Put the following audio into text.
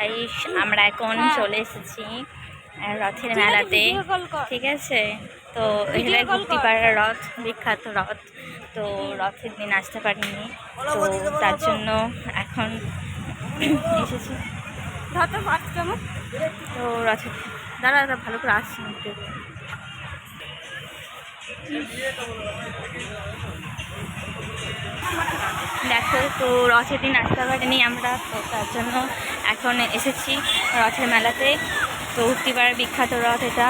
এই আমরা এখন চলে এসেছি রথের মেলাতে, ঠিক আছে। তো এখানে গুপ্তিপাড়ার রথ, বিখ্যাত রথ। তো রথের দিন আসতে পারিনি, তো তার জন্য এখন এসেছি। তো রথের দাঁড়া ভালো করে আসছি। দেখো, তো রথের দিন আসতে পারিনি আমরা, তো তার জন্য এখন এসেছি রথের মেলাতে। তো গুপ্তিপাড়ার বিখ্যাত রথ এটা।